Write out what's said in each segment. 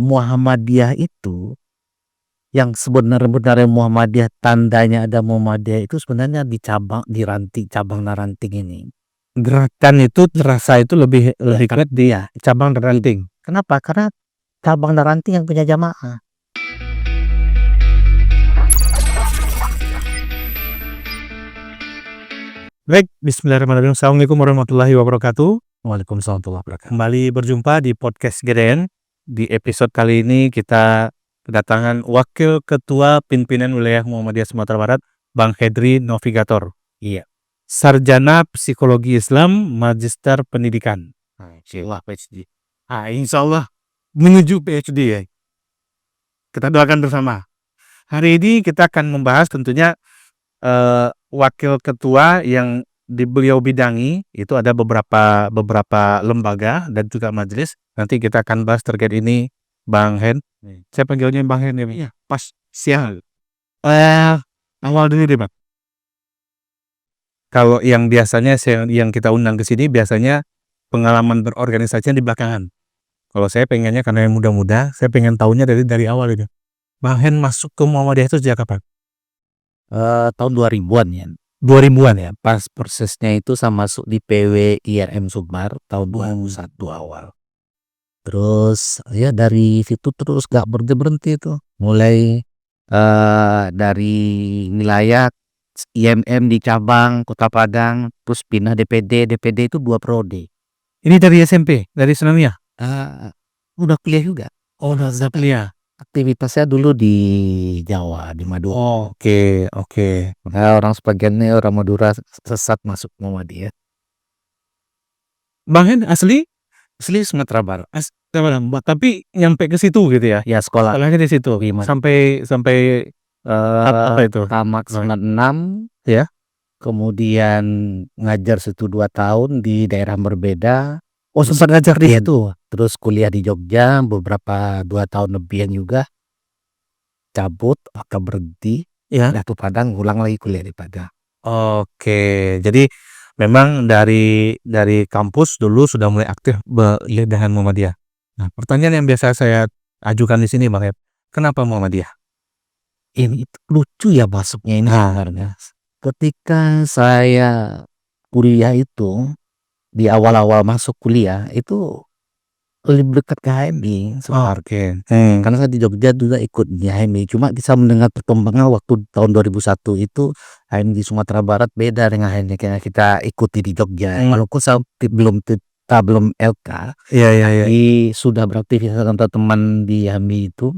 Muhammadiyah itu yang sebenarnya Muhammadiyah, tandanya ada Muhammadiyah itu sebenarnya di cabang dan ranting ini. Gerakan itu terasa itu lebih kuat di cabang dan ranting. Kenapa? Karena cabang dan ranting yang punya jamaah. Baik, bismillahirrahmanirrahim. Assalamualaikum warahmatullahi wabarakatuh. Waalaikumsalam warahmatullahi wabarakatuh. Kembali berjumpa di podcast GDN. Di episode kali ini kita kedatangan Wakil Ketua Pimpinan Wilayah Muhammadiyah Sumatera Barat, Bang Hedri Novigator. Iya. Sarjana Psikologi Islam, Magister Pendidikan. Insya PhD. Insya Allah menuju PhD ya. Kita doakan bersama. Hari ini kita akan membahas tentunya wakil ketua yang beliau bidangi itu ada beberapa lembaga dan juga majelis. Nanti kita akan bahas terkait ini, Bang Hen. Saya panggilnya Bang Hen ya. Iya, pas siang. Awal dulu deh, Bang. Kalau yang biasanya yang kita undang ke sini biasanya pengalaman berorganisasinya di belakangan. Kalau saya pengennya karena yang muda-muda, saya pengen tahunya dari awal itu. Bang Hen masuk ke Muhammadiyah itu sejak kapan? Tahun 2000-an ya. 2000-an ya. Pas prosesnya itu saya masuk di PW IRM Sumbar tahun 2001 awal. Terus ya dari situ terus gak berhenti itu. Mulai dari wilayah IMM di cabang Kota Padang, terus pindah DPD itu 2 prode. Ini dari SMP, dari Senamia? Udah kuliah juga. Oh, udah kuliah. Aktivitasnya dulu di Jawa, di Madura. Oh, oke. Nah, orang sebagiannya orang Madura sesat masuk Muhammadiyah. Bang Hen asli Sumatera Barat. Tapi nyampe ke situ gitu ya? Ya Sekolahnya di situ. Sampai apa itu? Tamat 96 ya. Kemudian ngajar 1-2 tahun di daerah berbeda. Oh, sempat ngajar di situ. Terus kuliah di Jogja beberapa 2 tahun lebihan juga. Cabut, maka berhenti. Ya. Ke Padang, ulang lagi kuliah di Padang. Oke, jadi memang dari kampus dulu sudah mulai aktif dengan Muhammadiyah. Nah, pertanyaan yang biasa saya ajukan di sini, Bang, kenapa Muhammadiyah? Ini lucu ya masuknya ini sebenarnya. Ketika saya kuliah itu, di awal-awal masuk kuliah itu lebih dekat ke HMI. Oke. Karena saya di Jogja juga ikut di HMI. Cuma bisa mendengar perkembangan waktu tahun 2001 itu HMI di Sumatera Barat beda dengan HMI yang kita ikuti di Jogja. Walaupun saya belum LK. Iya. Sudah beraktivitas dengan teman di HMI itu.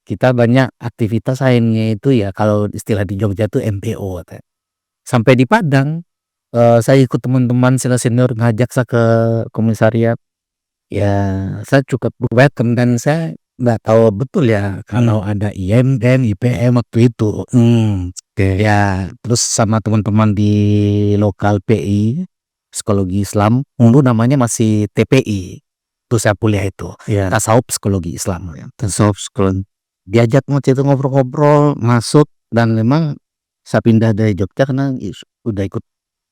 Kita banyak aktivitas HMI itu ya kalau istilah di Jogja itu MPO. Sampai di Padang saya ikut teman-teman senior ngajak saya ke komisariat. Ya, saya cukup welcome dan saya nggak tahu betul ya kalau ada IM dan IPM waktu itu. Ya, terus sama teman-teman di lokal PI Psikologi Islam, dulu namanya masih TPI. Terus saya kuliah itu. Tasawuf Psikologi Islam. Tasawuf Psikologi. Diajak ngobrol-ngobrol, masuk, dan memang saya pindah dari Jogja karena udah ikut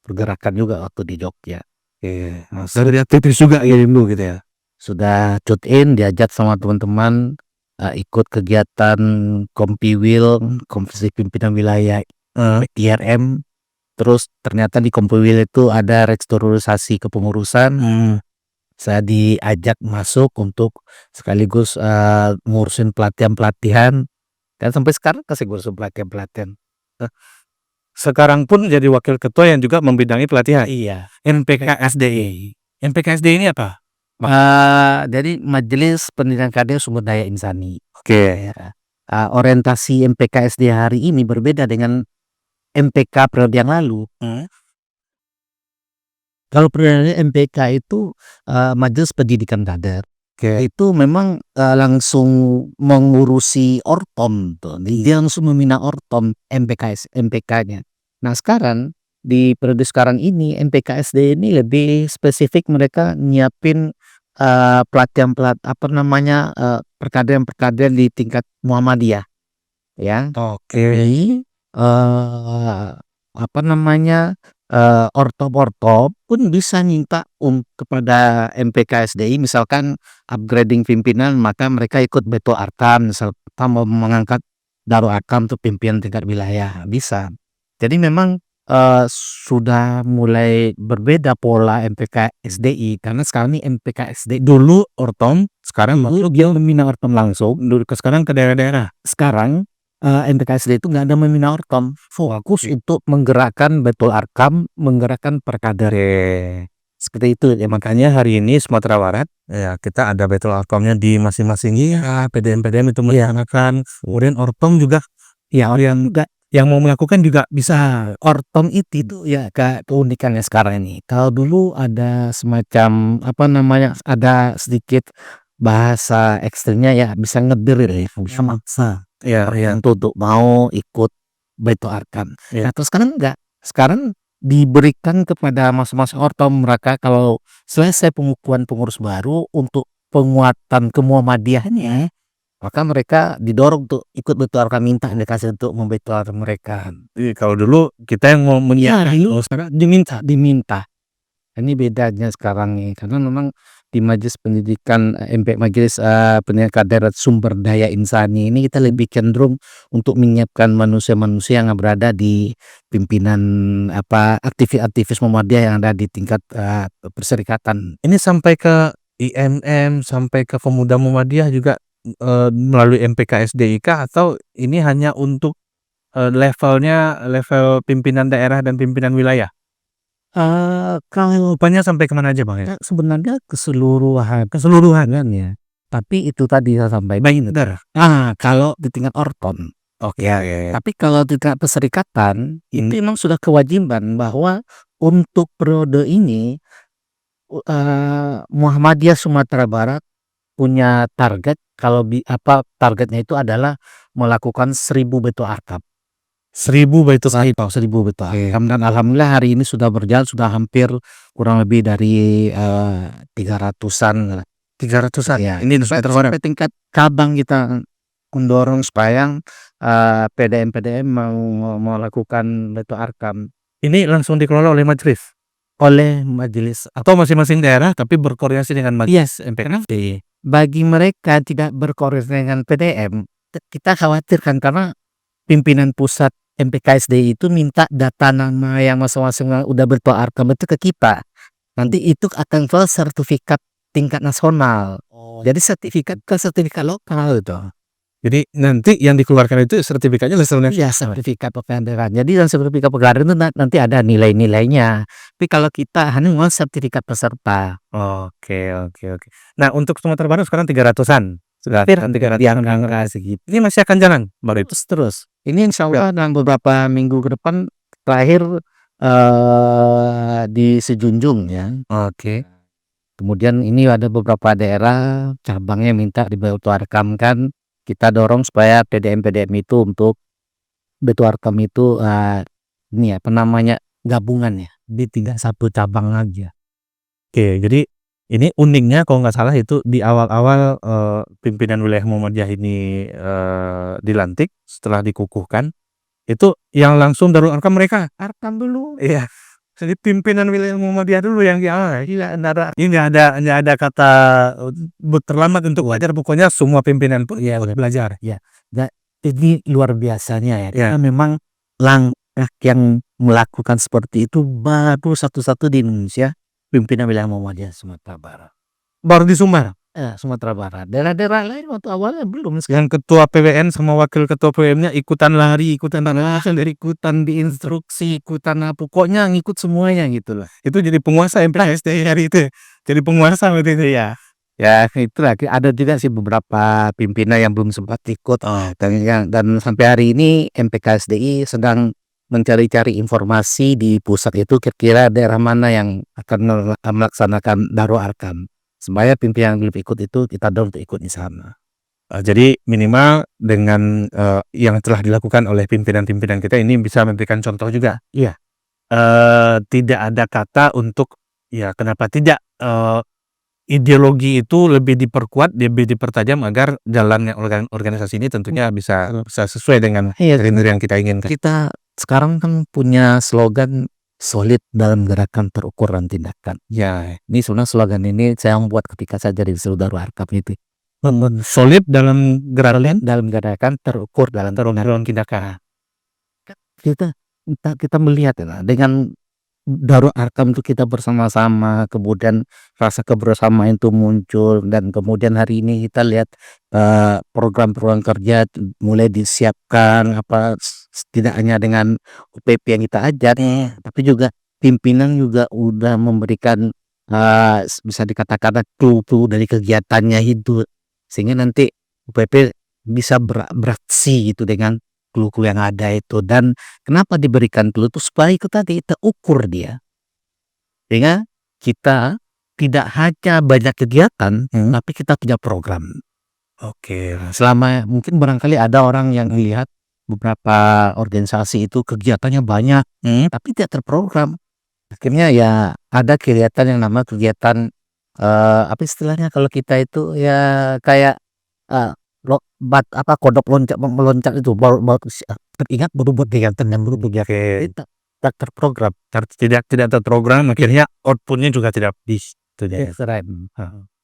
pergerakan juga waktu di Jogja. Dari aktivis juga ya dulu gitu ya. Sudah cut in, diajak sama teman-teman ikut kegiatan Kompiwil, Komisi Pimpinan Wilayah IRM. Terus ternyata di Kompiwil itu ada restrukturisasi kepengurusan. Saya diajak masuk untuk sekaligus ngurusin pelatihan-pelatihan. Dan sampai sekarang kasih ngurusin pelatihan-pelatihan. Sekarang pun jadi wakil ketua yang juga membidangi pelatihan. Iya. MPKSDI. MPKSDI ini apa? Jadi Majelis Pendidikan Kader Sumber Daya Insani. Oke. Orientasi MPKSD hari ini berbeda dengan MPK periode yang lalu. Kalau periode MPK itu Majelis Pendidikan Kader. Itu memang langsung mengurusi ortom tuh. Dia langsung membina ortom MPK-nya. Nah, sekarang di periode sekarang ini MPKSD ini lebih spesifik, mereka nyiapin perkaderan di tingkat Muhammadiyah. Ya. Oke. ortom pun bisa minta kepada MPKSDI misalkan upgrading pimpinan, maka mereka ikut Betul Arkam serta mau mengangkat Darul Arkam untuk pimpinan tingkat wilayah, bisa. Jadi memang sudah mulai berbeda pola MPKSDI karena sekarang ini MPKSDI Dulu ortom, sekarang dulu dia membina ortom langsung, sekarang ke daerah-daerah. sekarang MPKSDI itu nggak ada membina ortom, fokus untuk menggerakkan Betul Arkam, menggerakkan Perkada. Seperti itu ya, Makanya hari ini Sumatera Barat ya kita ada Betul Arkamnya di masing-masing ya PDM-PDM itu melaksanakan. Kemudian ortom juga ya yang mau melakukan juga bisa. ortom itu ya keunikannya sekarang ini. Kalau dulu ada semacam ada sedikit bahasa ekstrimnya ya, bisa ngedrill ya, bisa maksa Ya, untuk mau ikut Betul Arkam. Ya. Nah terus sekarang enggak, sekarang diberikan kepada masing-masing ortom mereka kalau selesai pengukuhan pengurus baru untuk penguatan kemuhammadiyahnya, maka mereka didorong untuk ikut Betul Arkam, minta dikasih untuk membetul mereka. Kalau dulu kita yang mau sekarang diminta. Ini bedanya sekarang nih, karena memang di Majelis Pendidikan Majelis Pendidikan Daerah Sumber Daya Insani ini kita lebih cenderung untuk menyiapkan manusia-manusia yang berada di pimpinan aktivis Muhammadiyah yang ada di tingkat perserikatan. Ini sampai ke IMM, sampai ke Pemuda Muhammadiyah juga melalui MPKSDI kah, atau ini hanya untuk level pimpinan daerah dan pimpinan wilayah? Kalau Rupanya sampai kemana aja Bang ya? sebenarnya keseluruhan kan ya. Tapi itu tadi saya sampaikan. Kalau di tingkat ortom. Oke. Tapi kalau di tingkat perserikatan itu memang sudah kewajiban bahwa untuk periode ini Muhammadiyah Sumatera Barat punya target, kalau targetnya itu adalah melakukan 1000 Betul Arkam. 1000 Betul 1000 Betul Arkam, dan alhamdulillah hari ini sudah berjalan, sudah hampir kurang lebih dari 300-an. 300-an. Ya, Ini sampai tingkat cabang kita mendorong supaya PDM mau melakukan Betul Arkam. Ini langsung dikelola oleh majelis? Oleh majelis Atau masing-masing daerah tapi berkoordinasi dengan majelis MPKSDI. Bagi mereka tidak berkoordinasi dengan PDM, kita khawatirkan karena pimpinan pusat MPKSDI itu minta data nama yang masing-masing udah Betul Arkam itu ke kita. Nanti itu akan ke sertifikat tingkat nasional. Jadi sertifikat lokal itu. Jadi nanti yang dikeluarkan itu sertifikatnya nasional. Iya, sertifikat pegandaran. Jadi dalam sertifikat pegandaran itu nanti ada nilai-nilainya. Tapi kalau kita hanya mau sertifikat peserta. Oke. Nah, untuk Sumatera Barat sekarang 300-an. Sudah Segitu. Ini masih akan jalan, Bang? Terus. Ini insya Allah dalam beberapa minggu ke depan terakhir di Sejunjung ya. Oke. Kemudian ini ada beberapa daerah cabangnya minta Betul Arkam, kan kita dorong supaya PDM itu untuk Betul Arkam itu gabungan ya, di tidak satu cabang aja. Oke, jadi ini uniknya kalau nggak salah itu di awal-awal pimpinan wilayah Muhammadiyah ini dilantik, setelah dikukuhkan itu yang langsung Darul Arkam mereka. Arkam dulu. Iya. Jadi pimpinan wilayah Muhammadiyah dulu yang nggak ada kata terlambat untuk belajar, pokoknya semua pimpinan pun belajar. Ya. Ini luar biasanya ya. Ya. Karena memang langkah yang melakukan seperti itu baru satu-satu di Indonesia, pimpinan wilayah Muhammadiyah Sumatera Barat. Baru di Sumbar. Sumatera Barat. Daerah-daerah lain waktu awalnya belum. Yang ketua PWN sama wakil ketua PWN-nya ikutan lari, ikutan diinstruksi, pokoknya ngikut semuanya gitu lah. Itu jadi penguasa MPKSDI hari itu. Jadi penguasa waktu itu ya. Ya itulah, ada juga sih beberapa pimpinan yang belum sempat ikut. Dan sampai hari ini MPKSDI sedang mencari-cari informasi di pusat itu kira-kira daerah mana yang akan melaksanakan Darul Arkam. Supaya pimpinan yang belum ikut itu kita dorong untuk ikut di sana. Jadi minimal dengan yang telah dilakukan oleh pimpinan-pimpinan kita ini bisa memberikan contoh juga. Iya. Tidak ada kata untuk kenapa tidak ideologi itu lebih diperkuat, lebih dipertajam agar jalannya organisasi ini tentunya bisa sesuai dengan yang kita inginkan. Kita sekarang kan punya slogan solid dalam gerakan, terukur dalam tindakan. Ya, Ini sebenarnya slogan ini saya membuat ketika saya jadi Serdadu Arkam itu. solid dalam gerakan, Dalam gerakan, terukur dalam dalam tindakan. kita melihat ya, dengan Darul Arkam itu kita bersama-sama, kemudian rasa kebersamaan itu muncul, dan kemudian hari ini kita lihat program-program kerja mulai disiapkan, tidak hanya dengan UPP yang kita ajar, tapi juga pimpinan juga udah memberikan bisa dikatakan clue-clue dari kegiatannya itu, sehingga nanti UPP bisa beraksi gitu dengan clue-clue yang ada itu. Dan kenapa diberikan clue itu supaya itu tadi terukur dia, sehingga kita tidak hanya banyak kegiatan, tapi kita punya program. Oke. Selama mungkin barangkali ada orang yang melihat beberapa organisasi itu kegiatannya banyak, tapi tidak terprogram. Akhirnya ya ada kegiatan yang nama kegiatan apa istilahnya kalau kita itu ya kayak kodok loncat meloncat itu baru teringat baru buat kegiatan yang baru tak terprogram. Tidak terprogram, akhirnya outputnya juga tidak itu ya.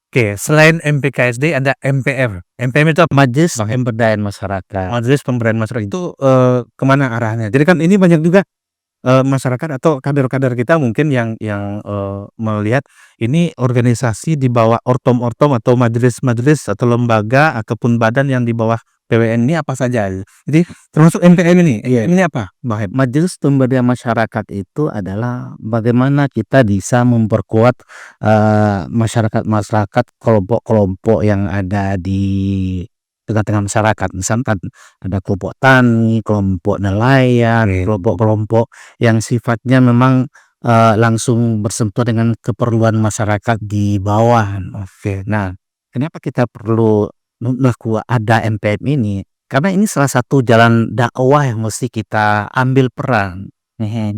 Oke, selain MPKSD ada MPR. MPR itu apa? Majelis Pemberdayaan Masyarakat. Majelis Pemberdayaan Masyarakat itu kemana arahnya? Jadi kan ini banyak juga masyarakat atau kader-kader kita mungkin yang melihat ini organisasi di bawah ortom atau majelis-majelis atau lembaga ataupun badan yang di bawah PWN ini apa saja. Jadi termasuk MPM ini. Ini apa, Bang Heb? Majelis Pemberdayaan Masyarakat itu adalah bagaimana kita bisa memperkuat masyarakat kelompok-kelompok yang ada di tengah-tengah masyarakat. Misalkan ada kelompok tani, kelompok nelayan, kelompok-kelompok yang sifatnya memang langsung bersentuhan dengan keperluan masyarakat di bawah. Oke. Nah, kenapa kita perlu ada MPM ini? Karena ini salah satu jalan dakwah yang mesti kita ambil peran.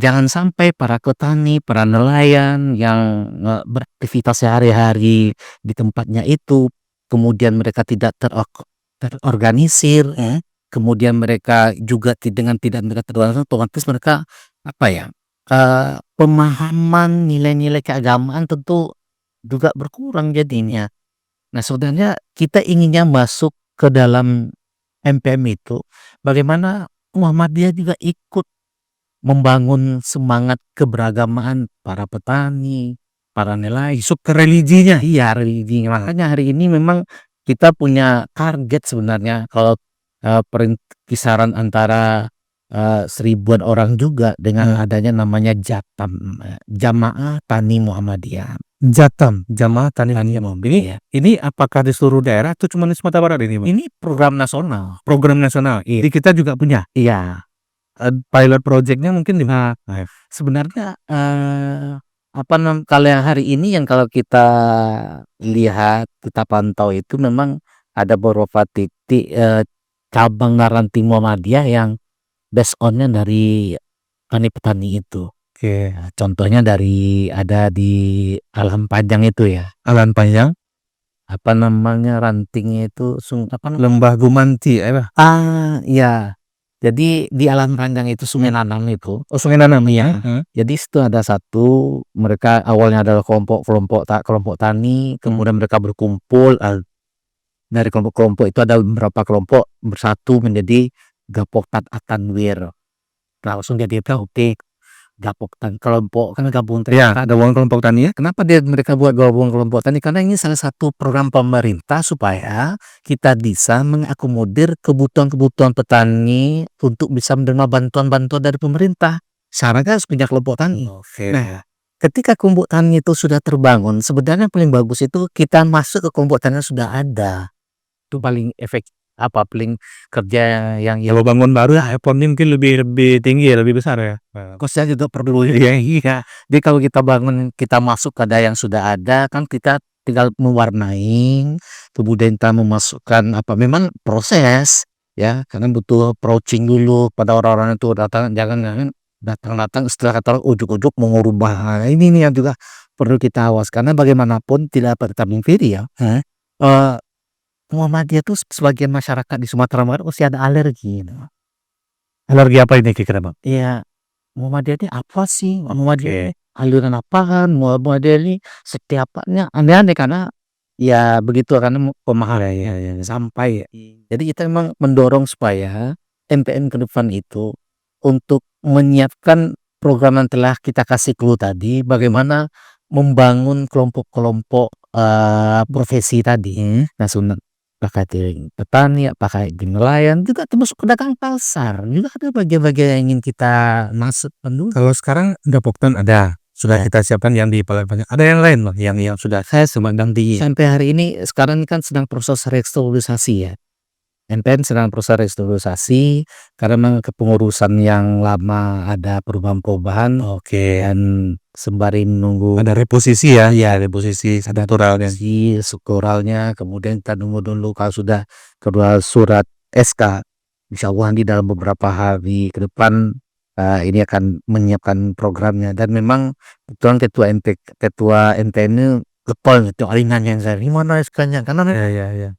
Jangan sampai para petani, para nelayan yang beraktivitas sehari-hari di tempatnya itu, kemudian mereka tidak terorganisir, kemudian mereka juga dengan tidak mereka terorganisir, otomatis mereka pemahaman nilai-nilai keagamaan tentu juga berkurang jadinya. Nah, sebenarnya kita inginnya masuk ke dalam MPM itu, bagaimana Muhammadiyah juga ikut membangun semangat keberagamaan para petani, para nelayan, Masuk ke religinya. iya religinya. Makanya hari ini memang kita punya target sebenarnya kalau kisaran antara 1000-an orang juga dengan adanya namanya JATAM, Jamaah Tani Muhammadiyah. JATAM, Jamaah Tani Muhammadiyah. Ini apakah di seluruh daerah atau cuma di Sumatera Barat ini, Bang? Ini program nasional. Program nasional. Jadi kita juga punya. Iya. Pilot projectnya mungkin di mana? Sebenarnya kalau yang hari ini yang kalau kita lihat, kita pantau itu memang ada beberapa titik cabang Naranti Muhammadiyah yang based on-nya dari petani itu. Oke. Nah, contohnya ada di Alam Panjang itu ya. Alam Panjang. Apa namanya rantingnya itu Lembah Gumanti, iya. Jadi di Alam Panjang itu Sungai Nanam itu. Oh, Sungai Nanam ya. Jadi situ ada satu, mereka awalnya adalah kelompok tani, kemudian mereka berkumpul. Dari kelompok-kelompok itu ada beberapa kelompok bersatu menjadi Gapoktan Atanwir. Langsung jadi Gapoktan kelompok kan gabungan tani. Ya, gabungan kelompok tani ya. Kenapa mereka buat gabungan kelompok tani? Karena ini salah satu program pemerintah supaya kita bisa mengakomodir kebutuhan-kebutuhan petani untuk bisa menerima bantuan-bantuan dari pemerintah. Syaratnya harus punya kelompok tani. Nah, ketika kelompok tani itu sudah terbangun, sebenarnya paling bagus itu kita masuk ke kelompok tani yang sudah ada. Itu paling paling kerja yang Kalau bangun baru ya effortnya mungkin lebih tinggi ya, lebih besar ya. kosnya juga perlu ya. Jadi kalau kita bangun, kita masuk ke yang sudah ada, kan kita tinggal mewarnai, kemudian kita memasukkan memang proses ya, karena butuh approaching dulu pada orang-orang itu datang, jangan datang setelah kata ujuk-ujuk mau ngubah. Nah, ini nih yang juga perlu kita awas, karena bagaimanapun tidak terpungkiri ya. Muhammadiyah itu sebagian masyarakat di Sumatera Barat masih ada alergi. Alergi apa ini kira-kira, Bang? Iya, Muhammadiyah ini apa sih? Muhammadiyah Oke. ini aliran apaan? Muhammadiyah ini sekte apanya? Aneh-aneh karena ya begitu karena pemahaman sampai ya. Jadi kita memang mendorong supaya MPN ke depan itu untuk menyiapkan program yang telah kita kasih clue tadi, bagaimana membangun kelompok-kelompok profesi tadi. Nah, pakai petani, pakai nelayan, juga termasuk pedagang pasar, juga ada bagian-bagian yang ingin kita masukkan dulu. Kalau sekarang Dapoktan ada, sudah kita siapkan yang di Palembang. Ada yang lain loh yang sudah Saya semandang sampai hari ini sekarang kan sedang proses restrukturisasi ya. MPN sedang proses restrukturisasi karena memang kepengurusan yang lama ada perubahan-perubahan Oke. dan sembari menunggu Ada reposisi ya, reposisi strukturalnya. si strukturalnya, kemudian kita nunggu dulu kalau sudah kedua surat SK, insya Allah di dalam beberapa hari ke depan ini akan menyiapkan programnya. Dan memang kebetulan ketua MPN ini lepol itu alinannya saya gimana SK-nya karena Ya.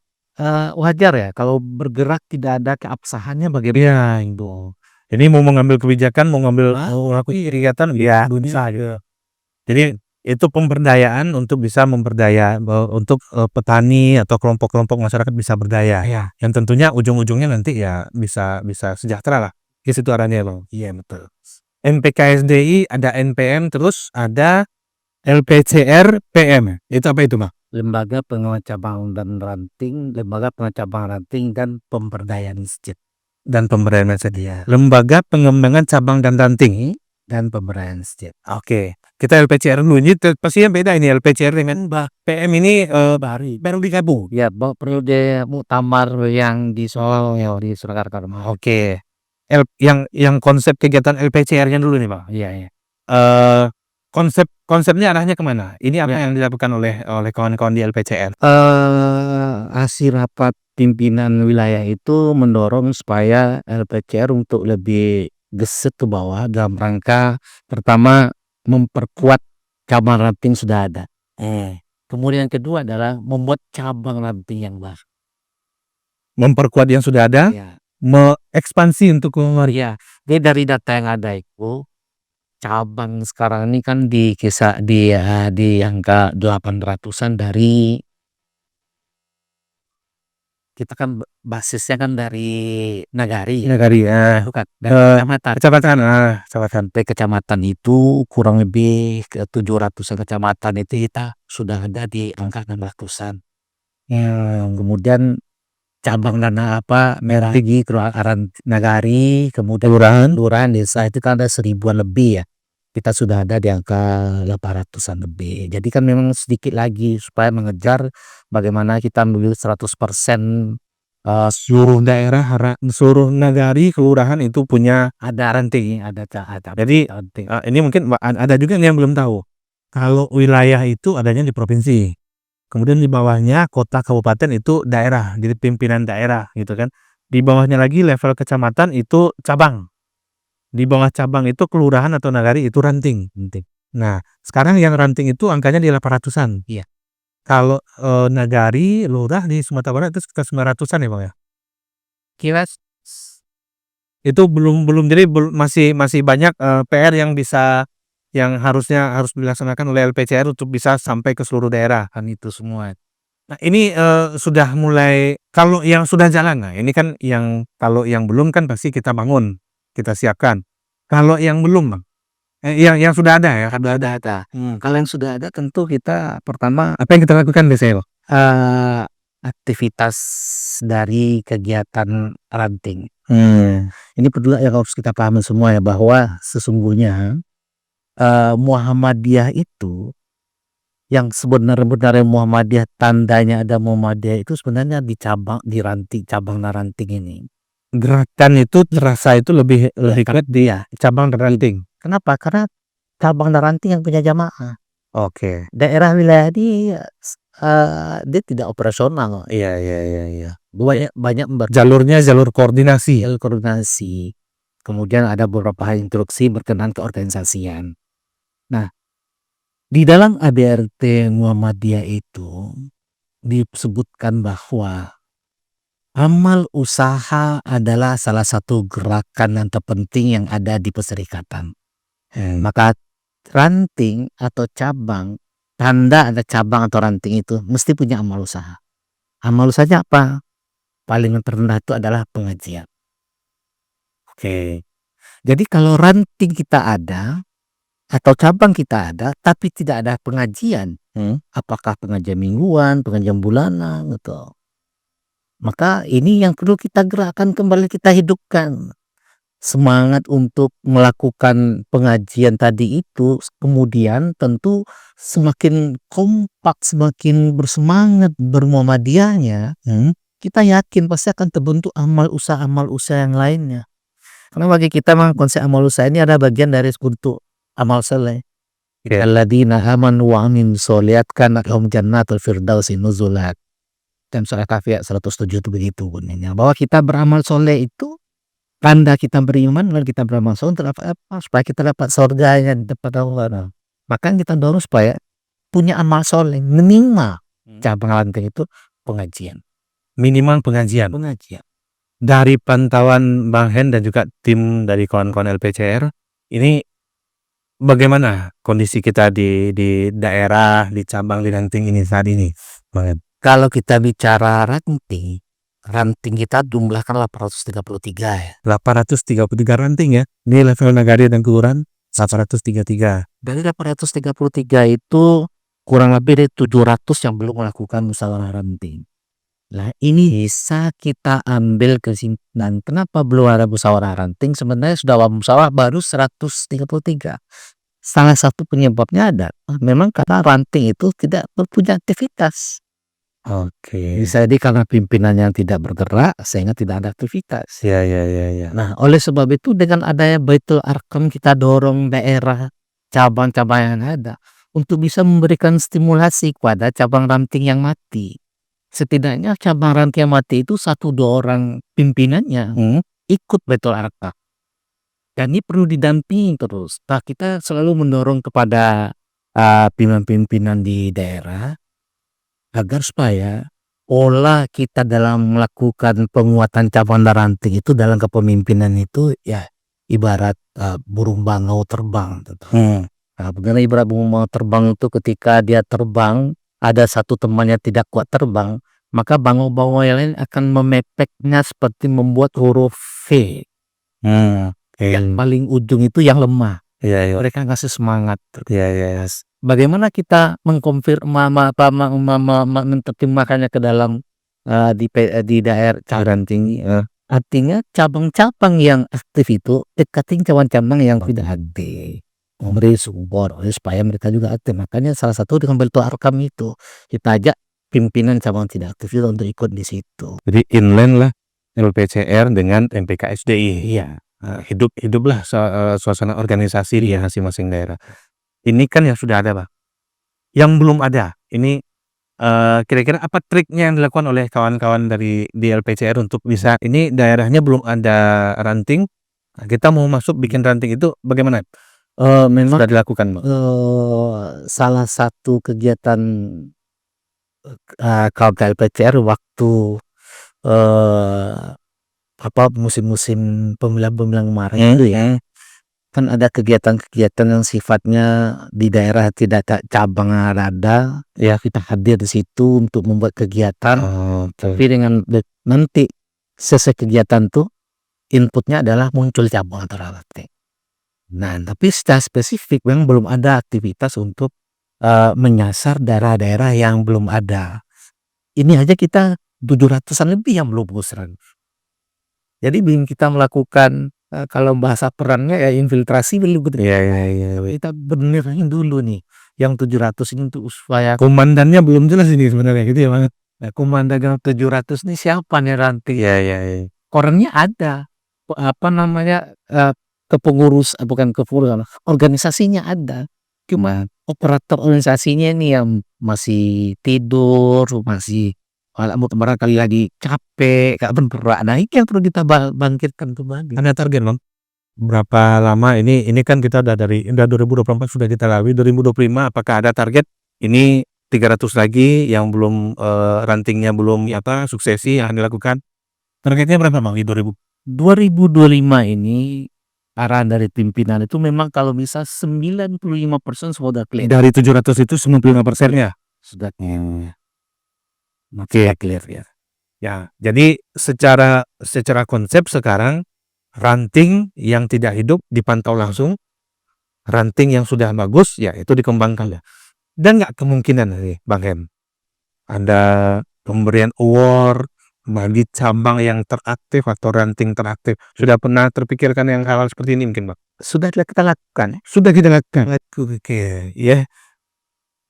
wajar ya kalau bergerak tidak ada keabsahannya bagaimana itu. Ini mau mengambil kebijakan, mau Hah? melakukan kegiatan bisa gitu. Jadi itu pemberdayaan untuk bisa untuk petani atau kelompok-kelompok masyarakat bisa berdaya. Yang tentunya ujung-ujungnya nanti ya bisa sejahtera lah. Di situ arahnya loh. Iya betul. MPKSDI ada NPM terus ada LPCR PM. Itu apa itu, Bang? Lembaga Pengembangan Cabang dan Ranting, Lembaga Pengembangan Cabang Ranting dan Pemberdayaan Masjid. Dan pemberdayaan masjid. Iya. Lembaga Pengembangan Cabang dan Ranting Dan Pemberdayaan Masjid. Oke. Kita LPCR dulu. Ini pastinya beda ini LPCR dengan PM ini baru digabung. Ya, periode muktamar yang di Solo ya di Surakarta. Oke. Yang konsep kegiatan LPCR-nya dulu nih, Bang. Iya. Konsepnya arahnya kemana? Ini apa yang dilakukan oleh kawan-kawan di LPCR? Hasil rapat pimpinan wilayah itu mendorong supaya LPCR untuk lebih gesit ke bawah dalam rangka pertama memperkuat cabang ranting sudah ada. Kemudian yang kedua adalah membuat cabang ranting yang baru. Memperkuat yang sudah ada, Ya. mengekspansi untuk keluar. Ya, jadi dari data yang ada itu cabang sekarang ini kan di angka 800-an dari kita kan basisnya kan dari Nagari. Nagari ya. Bukan, dari kecamatan. Kecamatan. Kecamatan itu kurang lebih ke 700-an kecamatan itu kita sudah ada di angka 600-an. Kemudian cabang dan merah lagi Nagari, kemudian kelurahan desa itu kan ada 1000-an lebih ya. Kita sudah ada di angka 800-an lebih. Jadi kan memang sedikit lagi supaya mengejar bagaimana kita ambil 100% seluruh daerah, seluruh nagari, kelurahan itu punya ada ranting, ada. Jadi ini mungkin ada juga yang belum tahu. Kalau wilayah itu adanya di provinsi. Kemudian di bawahnya kota kabupaten itu daerah, jadi pimpinan daerah gitu kan. Di bawahnya lagi level kecamatan itu cabang. Di bawah cabang itu kelurahan atau nagari itu ranting. Nah, sekarang yang ranting itu angkanya di 800-an. Iya. Kalau nagari, lurah di Sumatera Barat itu sekitar 900-an ya, Bang ya. Kira Itu belum jadi masih banyak PR yang harus dilaksanakan oleh LPCR untuk bisa sampai ke seluruh daerah kan itu semua. Nah, ini sudah mulai kalau yang sudah jalan. Nah, ini kan kalau yang belum kan pasti kita bangun, kita siapkan. Kalau yang belum, Bang. Yang sudah ada ya, sudah ada. Kalau yang sudah ada tentu kita pertama apa yang kita lakukan biasanya, Bang? Aktivitas dari kegiatan ranting. Ini perlu yang harus kita pahami semua ya bahwa sesungguhnya Muhammadiyah itu yang sebenarnya Muhammadiyah, tandanya ada Muhammadiyah itu sebenarnya di ranting, cabang dan ranting ini. Gerakan itu terasa itu lebih kuat di cabang dan ranting. Kenapa? Karena cabang dan ranting yang punya jamaah. Oke. Daerah wilayah dia tidak operasional. Iya. Banyak Jalurnya jalur koordinasi. Kemudian ada beberapa instruksi berkenan keorganisasian. Nah, di dalam ADRT Muhammadiyah itu disebutkan bahwa amal usaha adalah salah satu gerakan yang terpenting yang ada di perserikatan. Maka ranting atau cabang, tanda ada cabang atau ranting itu mesti punya amal usaha. Amal usahanya apa? Paling terendah itu adalah pengajian. Oke. Jadi kalau ranting kita ada atau cabang kita ada tapi tidak ada pengajian, apakah pengajian mingguan, pengajian bulanan gitu. Maka ini yang perlu kita gerakkan kembali, kita hidupkan. Semangat untuk melakukan pengajian tadi itu, kemudian tentu semakin kompak, semakin bersemangat bermuhammadiyahnya, kita yakin pasti akan terbentuk amal usaha yang lainnya. Karena bagi kita memang konsep amal usaha ini ada bagian dari sekutu amal soleh. Alladzina amanu wa amilus sholihat kanat lahum jannatul firdausi nuzulan. Dan surah Kahfi ayat 107 itu begitu bunyinya, bahwa kita beramal soleh itu tanda kita beriman dan kita beramal soleh untuk apa? Supaya kita dapat surganya, dapat Allah. Maka kita dorong supaya punya amal soleh, minimal cabang ranting itu pengajian. Minimal pengajian. Dari pantauan Bang Hen dan juga tim dari kawan-kawan LPCR, ini bagaimana kondisi kita di daerah, di cabang, di ranting ini saat ini, Bang Hen? Kalau kita bicara ranting kita jumlah kan 833 ya. 833 ranting ya. Ini level Nagari dan Kelurahan 833. Dari 833 itu kurang lebih dari 700 yang belum melakukan musyawarah ranting. Nah, ini bisa kita ambil kesimpulan kenapa belum ada musyawarah ranting. Sebenarnya sudah musyawarah baru 133. Salah satu penyebabnya ada memang karena ranting itu tidak punya aktivitas. Oke. Bisa jadi karena pimpinan yang tidak bergerak sehingga tidak ada aktivitas. Ya. Nah, oleh sebab itu dengan adanya Baitul Arqam kita dorong daerah cabang-cabang yang ada untuk bisa memberikan stimulasi kepada cabang ranting yang mati. Setidaknya cabang ranting yang mati itu 1-2 orang pimpinannya ikut Baitul Arqam. Dan ini perlu didampingi terus. Nah, kita selalu mendorong kepada pimpinan-pimpinan di daerah agar supaya pola kita dalam melakukan penguatan cabang dan ranting itu dalam kepemimpinan itu ya ibarat burung bangau terbang. Nah, bagaimana ibarat burung bangau terbang itu ketika dia terbang ada satu temannya tidak kuat terbang, maka bangau-bangau yang lain akan memepeknya seperti membuat huruf V. Yang paling ujung itu yang lemah. Mereka ngasih semangat. Bagaimana kita menerjemahkannya ke dalam di daerah ranting? Artinya cabang-cabang yang aktif itu dekatin cabang-cabang yang tidak aktif, memberi support supaya mereka juga aktif. Makanya salah satu dengan Baitul Arqam itu kita ajak pimpinan cabang tidak aktif itu untuk ikut di situ. Jadi inline lah LPCR dengan MPKSDI. Iya. Hiduplah suasana organisasi di masing-masing daerah. Ini kan yang sudah ada, Bang. Yang belum ada, ini kira-kira apa triknya yang dilakukan oleh kawan-kawan dari di LPCR untuk bisa, ini daerahnya belum ada ranting, kita mau masuk bikin ranting itu bagaimana? Memang Sudah dilakukan, Bang? salah satu kegiatan kawan LPCR waktu musim-musim pemilihan kemarin itu ya, kan ada kegiatan-kegiatan yang sifatnya di daerah tidak ada cabang ada, ya kita hadir di situ untuk membuat kegiatan. Tapi dengan nanti selesai kegiatan tuh inputnya adalah muncul cabang atau ranting. Nah, tapi secara spesifik memang belum ada aktivitas untuk menyasar daerah-daerah yang belum ada. Ini aja kita 700-an lebih yang belum musyawarah. Jadi belum kita melakukan kalau bahasa perangnya ya infiltrasi dulu gitu. Iya. Kita benerin dulu nih yang 700 ini untuk supaya Komandannya belum jelas ini sebenarnya gitu ya, Bang. Nah, komandan yang 700 nih siapa nih ranting? Iya. Korannya ada. Bukan kepengurusan, organisasinya ada. Cuma operator organisasinya ini yang masih tidur, masih barangkali lagi capek, gak bergerak. Nah, ini yang perlu kita bangkitkan kembali. Ada target, Bang? Berapa lama ini kan kita udah 2024 sudah kita lalui, 2025 apakah ada target ini 300 lagi yang belum rantingnya belum suksesi yang dilakukan? Targetnya berapa, Bang, di 2025 ini arahan dari pimpinan itu memang kalau bisa 95% semua udah clear. Dari 700 itu 95%-nya? Sudah sudah clear ya. Ya, jadi secara konsep sekarang ranting yang tidak hidup dipantau langsung, ranting yang sudah bagus ya itu dikembangkan ya. Dan nggak kemungkinan nih Bang Hem, ada pemberian award bagi cabang yang teraktif atau ranting teraktif. Sudah pernah terpikirkan yang hal seperti ini mungkin Bang? Sudah kita lakukan. Sudah kita lakukan. Oke, ya.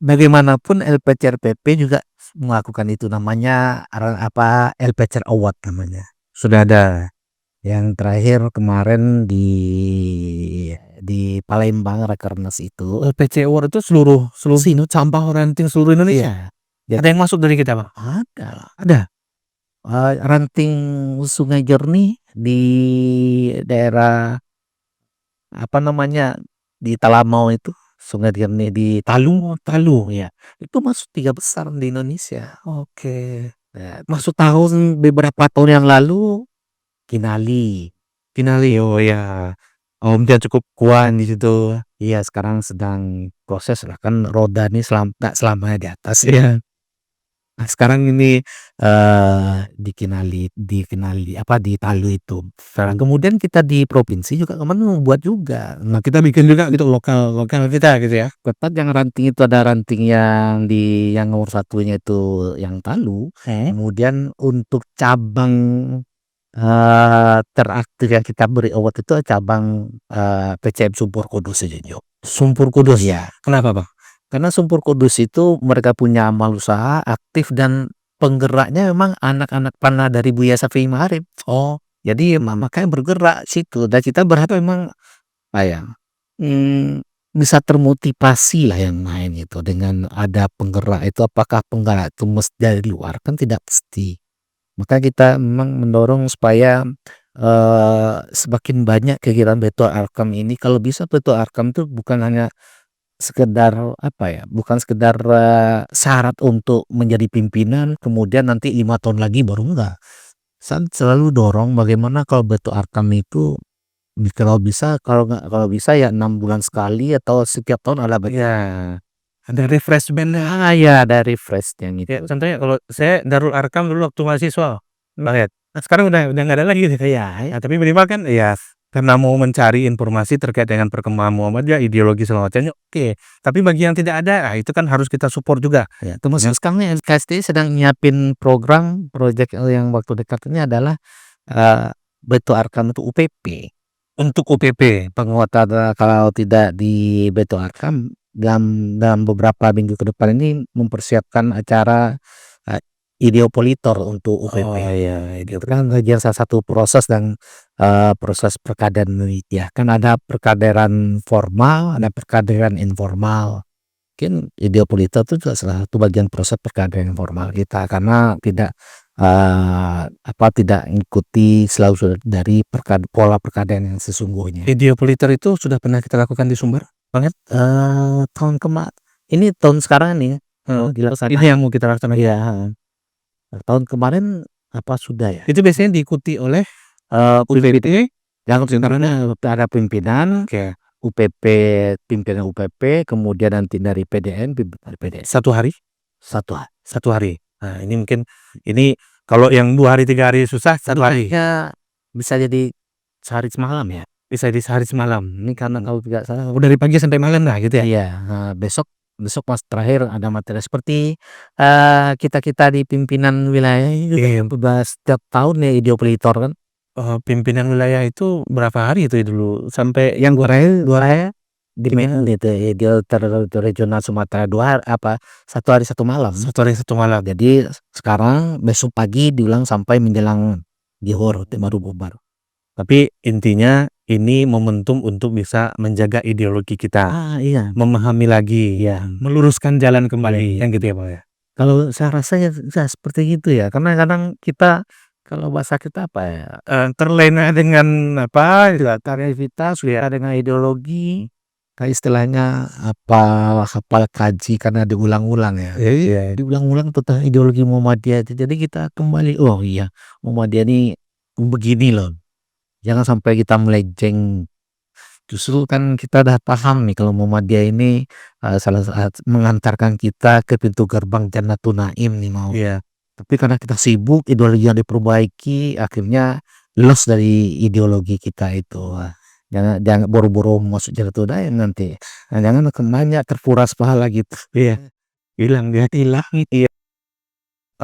Bagaimanapun LPCRPP juga melakukan itu, namanya LPCR Award namanya. Sudah ada. Yang terakhir kemarin di Palembang Rakernas itu. LPC Award itu seluruh sinu sampah ranting seluruh Indonesia. Iya. Ada yang masuk dari kita Bang? Ada. Ranting Sungai Jernih di daerah di Talamau itu, Sungai Jernih di Talu ya. Itu masuk 3 besar di Indonesia. Oke. Nah, masuk beberapa tahun yang lalu Kinali, oh ya. Omnya cukup kuat di situ. iya sekarang sedang proses lah, kan roda nih nggak selamanya di atas ya. Nah, sekarang ini di Talu itu. Nah, kemudian kita di provinsi juga kemarin membuat juga. Nah, kita bikin juga gitu lokal kita gitu ya. Ketat yang ranting itu ada ranting yang nomor satunya itu yang Talu. Kemudian untuk cabang teraktif yang kita beri award itu cabang PCM Sumpur Kudus aja Jo. Sumpur Kudus. Iya. Kenapa Bang? Karena Sumpur Kudus itu mereka punya amal usaha aktif dan penggeraknya memang anak-anak panah dari Buya Syafi'i Ma'arif. Oh, Jadi makanya bergerak situ, dan kita berharap memang bisa termotivasi lah yang main itu dengan ada penggerak itu. Apakah penggerak itu mesti dari luar, kan tidak pasti. Maka kita memang mendorong supaya semakin banyak kegiatan Baitul Arkam ini. Kalau bisa Baitul Arkam itu bukan hanya sekedar bukan sekedar syarat untuk menjadi pimpinan kemudian nanti 5 tahun lagi baru, enggak. Saya selalu dorong bagaimana kalau Baitul Arkam itu kalau bisa ya 6 bulan sekali atau setiap tahun ada ya. Ada refreshment. ya ada refreshnya gitu. Ya, contohnya kalau saya Darul Arkam dulu waktu mahasiswa banget. Nah, sekarang udah nggak ada lagi gitu. Ya, Nah, tapi minimal kan ya karena mau mencari informasi terkait dengan perkembangan Muhammadiyah, ideologi segala macamnya, oke. Tapi bagi yang tidak ada, itu kan harus kita support juga. ya. Termasuk sekarang LKSD sedang nyiapin proyek yang waktu dekat ini adalah Baitul Arkam itu UPP. Untuk UPP, Penguatan kalau tidak di Baitul Arkam dalam beberapa minggu ke depan ini mempersiapkan acara ideopolitor untuk UPP. Oh iya, Itu kan bagian salah satu proses dan proses perkaderan ya. Kan ada perkaderan formal, ada perkaderan informal. Mungkin ideopolitor itu juga salah satu bagian proses perkaderan informal kita, karena tidak tidak mengikuti selalu dari pola perkaderan yang sesungguhnya. ideopolitor itu sudah pernah kita lakukan di Sumber banget. Tahun kemarin, ini tahun sekarang nih dilaksanakan. Ini yang mau kita laksanakan. Iya. Tahun kemarin sudah ya? Itu biasanya diikuti oleh UPP yang karena ada pimpinan UPP, pimpinan UPP, kemudian nanti dari PDN, pimpinan PDN. satu hari. Nah, ini mungkin kalau yang 2 hari 3 hari susah, 1 hari. Ya, bisa jadi sehari semalam ya. Bisa di sehari semalam. Ini karena kalau tidak salah Dari pagi sampai malam lah gitu ya. iya. Besok Mas terakhir ada materi seperti kita di pimpinan wilayah itu setiap tahun ya ideopolitor kan. Pimpinan wilayah itu berapa hari itu dulu sampai Yang gue di ideopolitor regional Sumatera 1 hari 1 malam. 1 hari 1 malam. Jadi sekarang besok pagi diulang sampai menjelang Johor baru bubar. Tapi intinya ini momentum untuk bisa menjaga ideologi kita. Iya. Memahami lagi, meluruskan jalan kembali, yang gitu ya Pak ya. Kalau saya rasa ya seperti itu ya, karena kadang kita kalau bahasa kita Terlena dengan targevitas dengan ideologi, kayak istilahnya hafal kaji karena diulang-ulang ya. Iya. Diulang-ulang tentang ideologi Muhammadiyah. Jadi kita kembali, Muhammadiyah ini begini loh. Jangan sampai kita melenceng Justru kan kita udah paham nih kalau Muhammadiyah ini mengantarkan kita ke pintu gerbang Jannatul Naim nih mau. Iya. Tapi karena kita sibuk, ideologi yang diperbaiki, akhirnya loss dari ideologi kita itu. Jangan jangan buru-buru masuk Jannatul Naim nanti. Jangan akan banyak terkuras pahala gitu. Iya. Hilang dia. Hilang. Iya.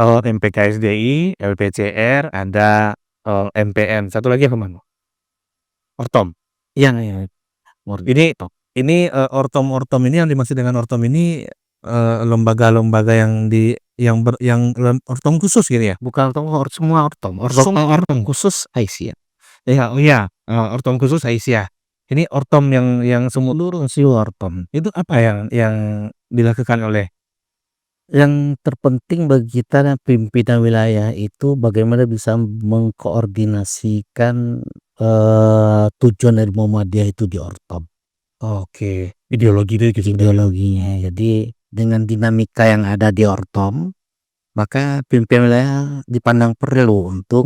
MPKSDI, LPCR, ada MPN. Satu lagi apa Manu? Ortom. Iya. Ini Ortom ini yang dimaksud dengan Ortom ini lembaga-lembaga yang Ortom khusus gitu ya? Bukan semua Ortom. Semua Ortom Khusus Aisyah. Ya, oh iya, Ortom khusus Aisyah. Ini Ortom yang Seluruh Ortom. itu apa yang dilakukan oleh Yang terpenting bagi kita dan pimpinan wilayah itu bagaimana bisa mengkoordinasikan tujuan dari Muhammadiyah itu di Ortom. Oke, ideologinya. Jadi dengan dinamika yang ada di Ortom, maka pimpinan wilayah dipandang perlu untuk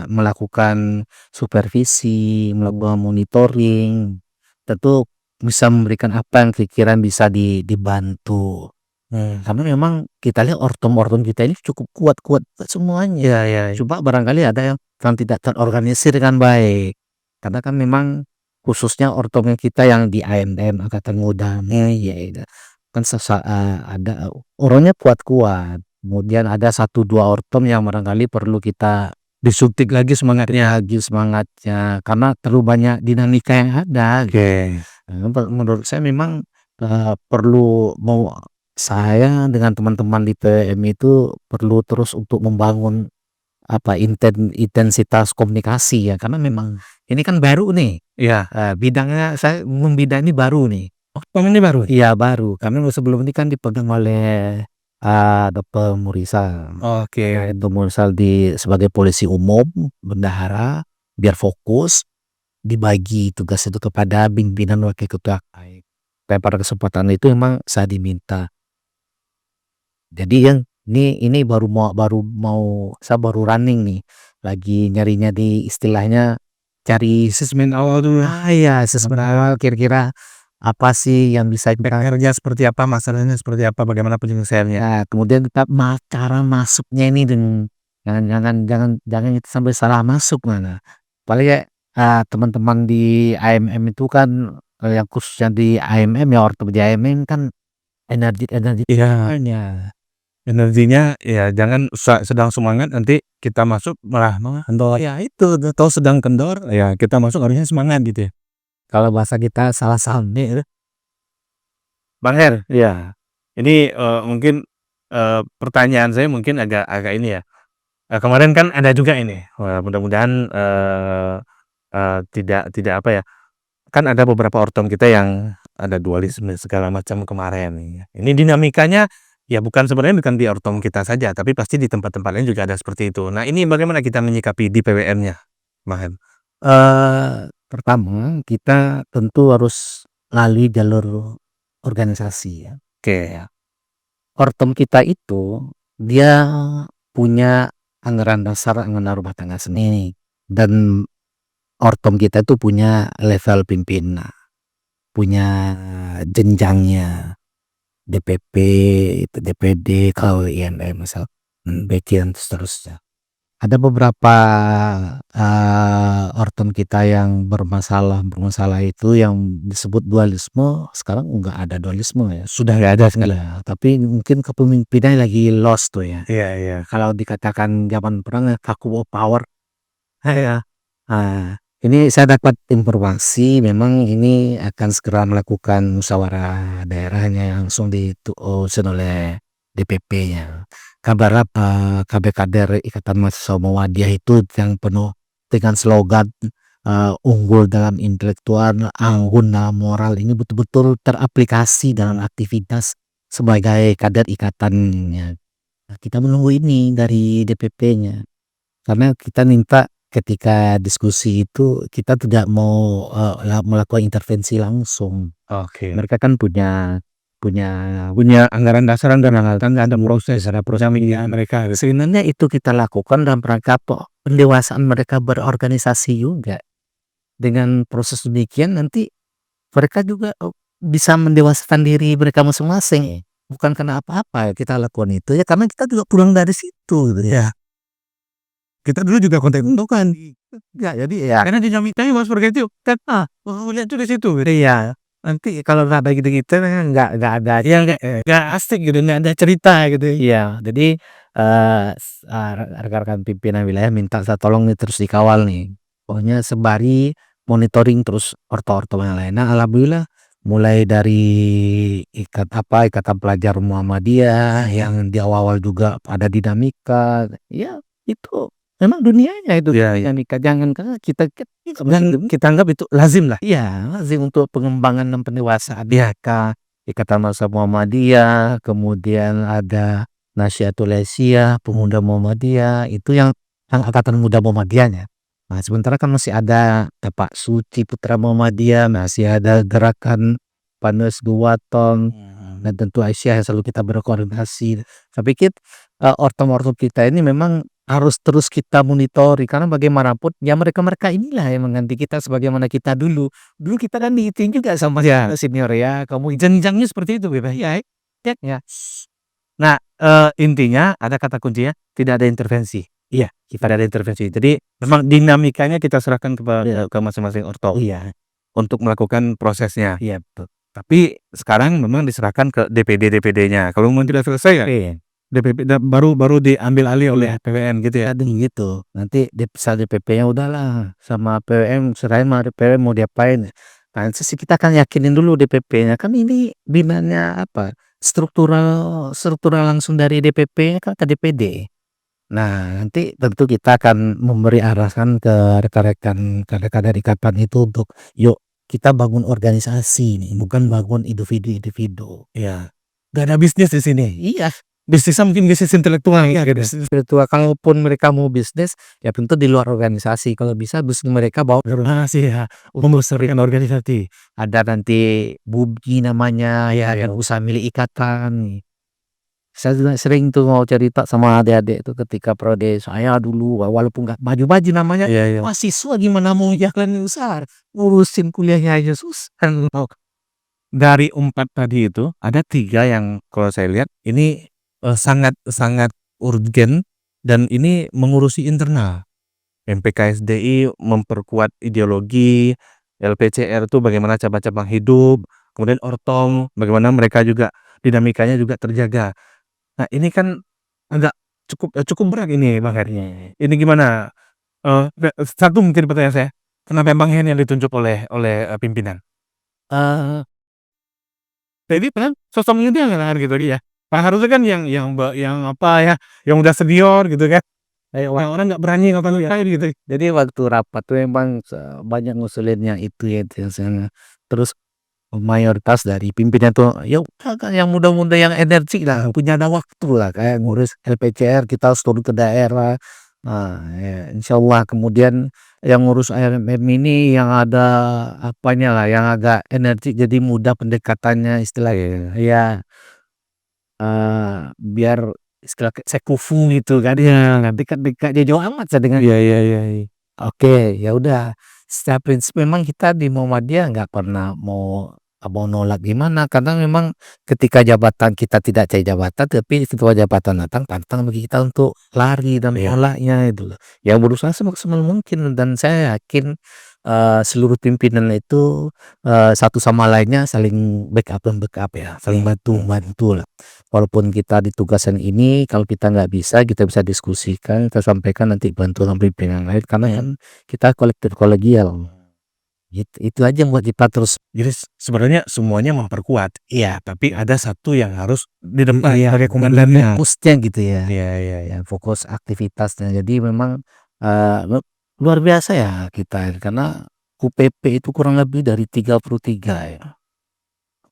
melakukan supervisi, melakukan monitoring, tentu bisa memberikan apa yang kira-kira bisa dibantu. Karena memang kita lihat Ortom kita ini cukup kuat semuanya. Ya. Cuma barangkali ada yang tidak terorganisir dengan baik. Karena kan memang khususnya Ortom kita yang di AMM Angkatan Muda, kan ada orangnya kuat. Kemudian ada 1-2 Ortom yang barangkali perlu kita Disuntik lagi semangatnya. karena terlalu banyak dinamika yang ada. Oke. Menurut saya memang perlu saya dengan teman-teman di PM itu perlu terus untuk membangun intensitas komunikasi ya, karena memang ini kan baru nih. Iya. Bidangnya saya membidang ini baru nih. Ortom ini baru? Iya baru, karena sebelum ini kan dipegang oleh Dr. Murisal. Oke. Dr. Murisal sebagai polisi umum bendahara, biar fokus dibagi tugas itu kepada pimpinan wakil ketua. Dan pada kesempatan itu memang saya diminta. Jadi yang ini baru mau saya baru running nih, lagi nyari istilahnya cari Asesmen awal dulu. iya asesmen awal kira-kira apa sih yang bisa PR-nya seperti apa, masalahnya seperti apa, bagaimana penyelesaiannya. ya, kemudian kita cara masuknya ini jangan itu sampai salah masuk mana. Paling teman-teman di AMM itu kan yang khususnya di AMM ya Ortom di AMM kan energi Iya. Energinya ya jangan sedang semangat nanti kita masuk malah kendor. Ya itu atau sedang kendor ya kita masuk harusnya semangat gitu ya. Kalau bahasa kita salah salme. Bang Her, ya. Ini mungkin pertanyaan saya mungkin agak ini ya. Kemarin kan ada juga ini. Wah, mudah-mudahan tidak apa ya. Kan ada beberapa Ortom kita yang ada dualisme segala macam kemarin nih. Ini dinamikanya ya sebenarnya bukan di Ortom kita saja, tapi pasti di tempat-tempat lain juga ada seperti itu. Nah, ini bagaimana kita menyikapi di PWM-nya, Bang Her? Pertama kita tentu harus lalui jalur organisasi ya. Oke. Ortom kita itu dia punya anggaran dasar, anggaran rumah tangga sendiri, dan Ortom kita itu punya level pimpinan, punya jenjangnya, DPP, itu DPD, kalau INM misal, BK dan seterusnya. Ada beberapa Ortom kita yang bermasalah itu yang disebut dualisme, sekarang nggak ada dualisme ya, sudah nggak ada segala. Tapi mungkin kepemimpinannya lagi lost tuh ya. Iya. Kalau dikatakan zaman perang vacuum of power. Ini saya dapat informasi memang ini akan segera melakukan musyawarah daerahnya yang langsung ditusun oleh DPP-nya. Kabar KB kader Ikatan Mahasiswa Muhammadiyah itu yang penuh dengan slogan unggul dalam intelektual, anggun dalam moral, ini betul-betul teraplikasi dalam aktivitas sebagai kader ikatannya. Nah, kita menunggu ini dari DPP-nya, karena kita minta ketika diskusi itu kita tidak mau melakukan intervensi langsung. Oke. Mereka kan punya anggaran dasar dan ada proses mereka. Sebenarnya itu kita lakukan dalam rangka pendewasaan mereka berorganisasi juga. dengan proses demikian nanti mereka juga, bisa mendewasakan diri mereka masing-masing. Bukan karena apa-apa kita lakukan itu ya karena kita juga pulang dari situ gitu ya. Ya, kita dulu juga kontek-kontekan. Ya jadi ya Karena dinamikanya Mas seperti itu kan, lihat tuh di situ gitu. iya, nanti kalau nggak ada gitu-gitu kan nggak ada Ya nggak asik gitu, nggak ada cerita gitu. iya, jadi, rekan-rekan pimpinan wilayah minta saya tolong nih terus dikawal nih. Pokoknya sembari monitoring terus orto-orto yang lain. Nah, alhamdulillah mulai dari Ikatan Pelajar Muhammadiyah yang di awal-awal juga ada dinamika, ya itu memang dunianya itu Iya, iya. dinamika, jangan karena kita Dan kita anggap itu lazim lah. iya, lazim untuk pengembangan dan pendewasaan Ikatan Mahasiswa Muhammadiyah, kemudian ada Nahdlatul Ulama, Pemuda Muhammadiyah, itu yang Angkatan Muda Muhammadiyahnya. Nah, sementara kan masih ada Tapak Suci Putra Muhammadiyah, masih ada gerakan Panas Buwaton, dan tentu Aisyah yang selalu kita berkoordinasi. Saya pikir, ortom-ortom kita ini memang harus terus kita monitori karena bagaimanapun ya mereka-mereka inilah yang mengganti kita sebagaimana kita dulu. Dulu kita kan diituin juga sama Ya. senior ya, kamu jenjangnya seperti itu Beb, ya. Ya. Nah, intinya ada kata kuncinya tidak ada intervensi. Iya, Tidak ada intervensi. Jadi memang dinamikanya kita serahkan Iya. ke masing-masing ortom Iya, untuk melakukan prosesnya. iya betul. Tapi sekarang memang diserahkan ke DPD-DPD-nya. Kalau memang tidak selesai ya Oke, baru diambil alih oleh PWN gitu ya. ada gitu. Nanti misal DPP-nya udahlah sama PWM serahin sama PWM mau diapain. Nah, kita akan yakinin dulu DPP-nya kan ini binanya apa? Struktural struktural langsung dari DPP kan ke DPD. Nah, nanti tentu kita akan memberi arahan ke rekan-rekan dari ikatan itu untuk, "Yuk kita bangun organisasi nih, bukan bangun individu-individu." Iya. Gak ada bisnis di sini. Iya, Bisnisnya mungkin bisnis intelektual iya gitu. bisnis spiritual. Kalaupun mereka mau bisnis, ya tentu di luar organisasi. Kalau bisa bisnis mereka bawa Organisasi ya, membesarkan organisasi. ada nanti BUMI namanya, ya Iya. yang usaha milik ikatan. Saya juga sering tuh mau cerita sama adik-adik itu ketika prode saya dulu walaupun nggak maju-maju namanya Iya, iya. mahasiswa gimana mau jalanin usaha, ngurusin kuliahnya aja susah. Oh, dari 4 tadi itu ada 3 yang kalau saya lihat ini, sangat sangat urgen dan ini mengurusi internal. MPKSDI memperkuat ideologi, LPCR itu bagaimana cabang-cabang hidup, kemudian Ortom bagaimana mereka juga dinamikanya juga terjaga. Nah ini kan agak cukup berat ini Bang Heri. Ini gimana? Satu mungkin pertanyaan saya, kenapa Bang Heri yang ditunjuk oleh pimpinan? Eee, Jadi kan sosok muda kan gitu dia. Pak harusnya kan yang apa ya, yang udah senior gitu kan. Orang-orang nggak berani ngapa-ngapain gitu. jadi waktu rapat tuh emang banyak ngusulin yang itu ya itu yang sana. Terus mayoritas dari pimpinan tuh, "Ya udah kan yang muda-muda yang energik lah, punya ada waktu lah kayak ngurus LPCR kita harus turun ke daerah." Nah, ya insyaallah kemudian yang ngurus AMM ini yang ada apanya lah, yang agak energik jadi mudah pendekatannya istilahnya. Ya, biar istilah sekufu gitu kan ya, dekat-dekat dia jauh amat saya dengan Iya, iya, iya, iya. oke, ya udah. Secara prinsip memang kita di Muhammadiyah nggak pernah mau nolak gimana, karena memang ketika jabatan kita tidak cari jabatan, tapi ketika jabatan datang pantang bagi kita untuk lari dan Iya. menolaknya itu loh. Ya berusaha semaksimal mungkin dan saya yakin, seluruh pimpinan itu, satu sama lainnya saling backup ya, saling bantu lah. Walaupun kita di tugasan ini, kalau kita nggak bisa, kita bisa diskusikan, kita sampaikan nanti bantuan pimpinan lain karena kan kita kolegial. Itu aja yang buat kita terus Jadi sebenarnya semuanya memperkuat. iya, Tapi ada satu yang harus di depan iya, sebagai komandannya. fokusnya gitu ya, Iya, iya, iya. ya fokus aktivitasnya. Jadi memang, luar biasa ya kita karena UPP itu kurang lebih dari 33 ya,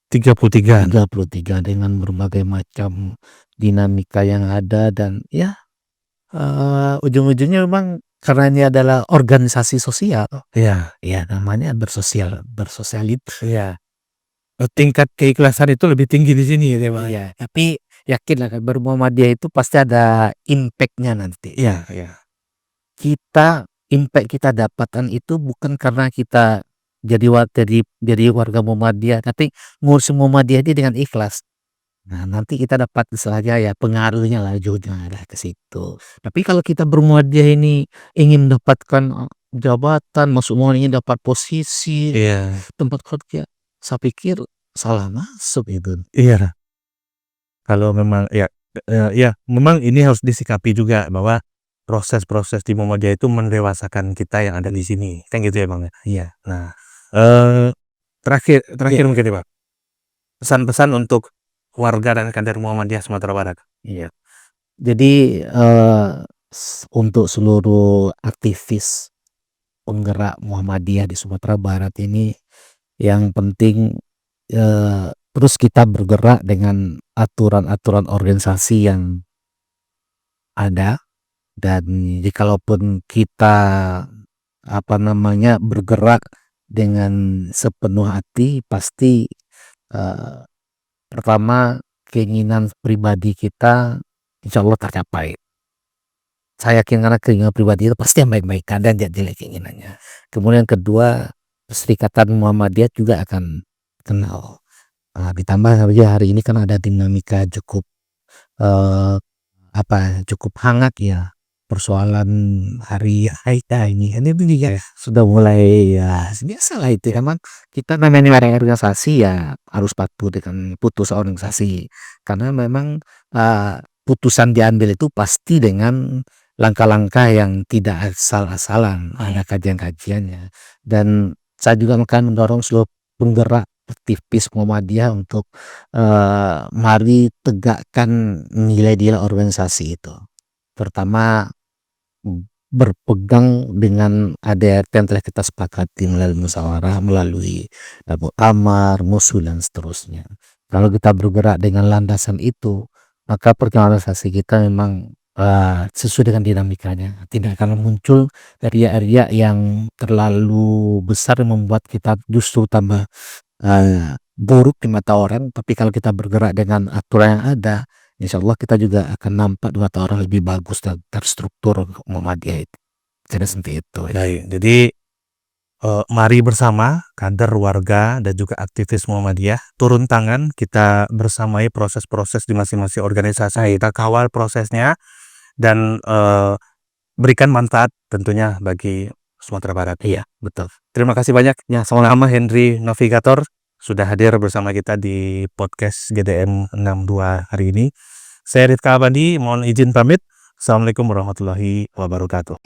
33. 33 dengan berbagai macam dinamika yang ada dan ya, ujung-ujungnya memang karena ini adalah organisasi sosial, Iya, ya namanya bersosialit. iya. Tingkat keikhlasan itu lebih tinggi di sini ya, Bang. Iya, tapi yakinlah kan bermuhammadiyah itu pasti ada impact-nya nanti. Iya, iya. Kita impact kita dapatkan itu bukan karena kita jadi warga Muhammadiyah, tapi ngurusin Muhammadiyah ini dengan ikhlas. Nah, nanti kita dapat istilahnya ya pengaruhnya lah, ujungnya lah ke situ. Tapi kalau kita bermuahmadiyah ini ingin mendapatkan jabatan, maksudnya ingin dapat posisi, tempat kerja, saya pikir salah masuk itu. Iya. Kalau memang ya memang ini harus disikapi juga bahwa proses-proses di Muhammadiyah itu mendewasakan kita yang ada di sini, kan gitu ya Bang ya? Iya. Nah, terakhir mungkin ya Pak, pesan-pesan untuk warga dan kader Muhammadiyah Sumatera Barat. Iya. Jadi untuk seluruh aktivis penggerak Muhammadiyah di Sumatera Barat ini, yang penting terus kita bergerak dengan aturan-aturan organisasi yang ada, dan jikalaupun kita bergerak dengan sepenuh hati, pasti pertama keinginan pribadi kita insya Allah tercapai. Saya yakin karena keinginan pribadi itu pasti yang baik-baik, dan jelek keinginannya. Kemudian kedua, Perserikatan Muhammadiyah juga akan kenal. Ditambah saja hari ini kan ada dinamika cukup cukup hangat ya, persoalan hari Haida ini itu juga sudah mulai ya biasalah itu. Emang kita namanya organisasi ya harus patuh dengan putusan organisasi, karena memang putusan diambil itu pasti dengan langkah-langkah yang tidak asal-asalan, ada kajian-kajiannya. Dan saya juga akan mendorong seluruh penggerak aktivis Muhammadiyah untuk mari tegakkan nilai-nilai organisasi itu. Pertama, berpegang dengan ADRT yang telah kita sepakati melalui musyawarah, melalui muktamar, musul dan seterusnya. Kalau kita bergerak dengan landasan itu, maka perjalanan organisasi kita memang sesuai dengan dinamikanya, tidak akan muncul area-area yang terlalu besar yang membuat kita justru tambah buruk di mata orang. Tapi kalau kita bergerak dengan aturan yang ada, insya Allah kita juga akan nampak di mata orang lebih bagus dan terstruktur Muhammadiyah itu. Jadi seperti itu. Jadi mari bersama kader, warga dan juga aktivis Muhammadiyah turun tangan, kita bersamai proses-proses di masing-masing organisasi, kita kawal prosesnya dan berikan manfaat tentunya bagi Sumatera Barat. Iya, betul. Terima kasih banyak ya, sama-sama Henry Navigator sudah hadir bersama kita di podcast GDM 62 hari ini. Saya Rifka Abadi, mohon izin pamit. Assalamualaikum warahmatullahi wabarakatuh.